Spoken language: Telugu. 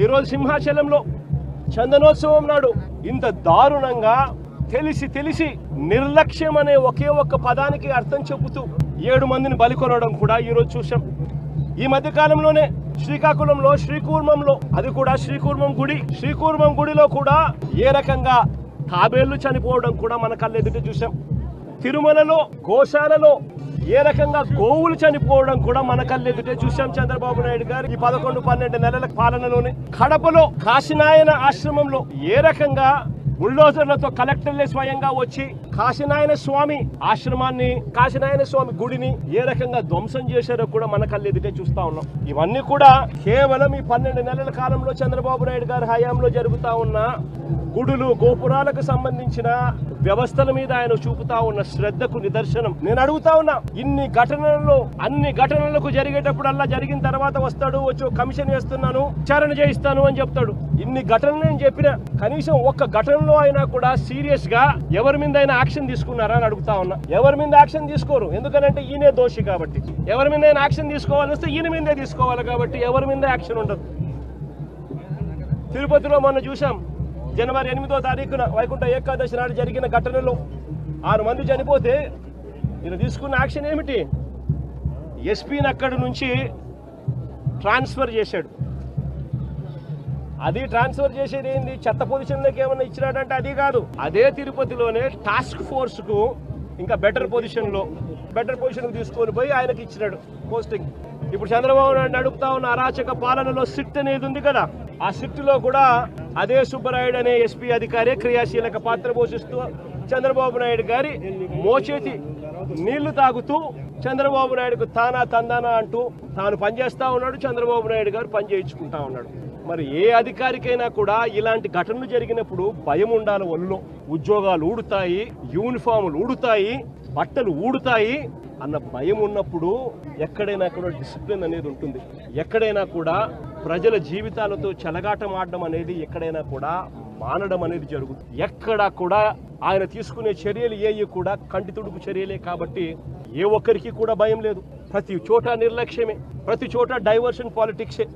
ఈరోజు సింహాచలంలో చందనోత్సవం నాడు ఇంత దారుణంగా తెలిసి నిర్లక్ష్యం అనే ఒకే ఒక్క పదానికి అర్థం చెబుతూ 7 మందిని బలికొనడం కూడా ఈరోజు చూసాం. ఈ మధ్య కాలంలోనే శ్రీకాకుళంలో శ్రీకూర్మంలో, అది కూడా శ్రీకూర్మం గుడిలో కూడా ఏ రకంగా తాబేళ్లు చనిపోవడం కూడా మన కళ్ళెదుట చూసాం. తిరుమలలో గోశాలలో ఏ రకంగా గోవులు చనిపోవడం కూడా మన కళ్ళెదుటే చూసాం. చంద్రబాబు నాయుడు గారు ఈ 11-12 నెలల పాలనలోనే కడపలో కాశీనాయన ఆశ్రమంలో ఏ రకంగా బుల్డోజర్లతో కలెక్టర్లే స్వయంగా వచ్చి కాశీనాయన స్వామి ఆశ్రమాన్ని, కాశీనాయన స్వామి గుడిని ఏ రకంగా ధ్వంసం చేశారో కూడా మన కళ్ళెదుటే చూస్తా ఉన్నాం. ఇవన్నీ కూడా కేవలం ఈ 12 నెలల కాలంలో చంద్రబాబు నాయుడు గారి హయాంలో జరుగుతా ఉన్న గుడులు గోపురాలకు సంబంధించిన వ్యవస్థల మీద ఆయన చూపుతా ఉన్న శ్రద్ధకు నిదర్శనం. నేను అడుగుతా ఉన్నా, అన్ని ఘటనలకు జరిగేటప్పుడల్లా జరిగిన తర్వాత వస్తాడు, వచ్చి కమిషన్ వేస్తున్నాను, విచారణ చేయిస్తాను అని చెప్తాడు. ఇన్ని ఘటనలు నేను చెప్పినా కనీసం ఒక్క ఘటనలో అయినా కూడా సీరియస్ గా ఎవరి మీద అయినా యాక్షన్ తీసుకున్నారా అని అడుగుతా ఉన్నా. ఎవరి మీద యాక్షన్ తీసుకోరు, ఎందుకంటే ఈయనే దోషి కాబట్టి. ఎవరి మీద అయినా యాక్షన్ తీసుకోవాలని వస్తే ఈయన మీదే తీసుకోవాలి కాబట్టి ఎవరి మీద యాక్షన్ ఉండదు. తిరుపతిలో మొన్న చూసాం, జనవరి 8వ తారీఖున వైకుంఠ ఏకాదశి నాడు జరిగిన ఘటనలో 6 మంది చనిపోతే ఈయన తీసుకున్న యాక్షన్ ఏమిటి? ఎస్పీని అక్కడి నుంచి ట్రాన్స్ఫర్ చేశాడు. అది ట్రాన్స్ఫర్ చేసేది ఏంది? చెత్త పొజిషన్లోకి ఏమన్నా ఇచ్చినాడంటే అది కాదు. అదే తిరుపతిలోనే టాస్క్ ఫోర్స్కు ఇంకా బెటర్ పొజిషన్ తీసుకొని పోయి ఆయనకి ఇచ్చినాడు పోస్టింగ్. ఇప్పుడు చంద్రబాబు నాయుడు నడుపుతా ఉన్న అరాచక పాలనలో సిట్ అనేది ఉంది కదా, ఆ సిట్లో కూడా అదే సుబ్బరాయుడు అనే ఎస్పీ అధికారి క్రియాశీలక పాత్ర పోషిస్తూ చంద్రబాబు నాయుడు గారి మోచేతి నీళ్లు తాగుతూ చంద్రబాబు నాయుడుకు తానా తందానా అంటూ తాను పనిచేస్తా ఉన్నాడు, చంద్రబాబు నాయుడు గారు పని చేయించుకుంటా ఉన్నాడు. మరి ఏ అధికారికైనా కూడా ఇలాంటి ఘటనలు జరిగినప్పుడు భయం ఉండాలి. ఒళ్ళో ఉద్యోగాలు ఊడుతాయి, యూనిఫాములు ఊడుతాయి, బట్టలు ఊడుతాయి అన్న భయం ఉన్నప్పుడు ఎక్కడైనా కూడా డిసిప్లిన్ అనేది ఉంటుంది. ఎక్కడైనా కూడా ప్రజల జీవితాలతో చెలగాటం ఆడడం అనేది ఎక్కడైనా కూడా మానడం అనేది జరుగుతుంది. ఎక్కడా కూడా ఆయన తీసుకునే చర్యలు ఏవి కూడా కంటి తుడుపు చర్యలే కాబట్టి ఏ ఒక్కరికి కూడా భయం లేదు. ప్రతి చోట నిర్లక్ష్యమే, ప్రతి చోట డైవర్షన్ పాలిటిక్సే.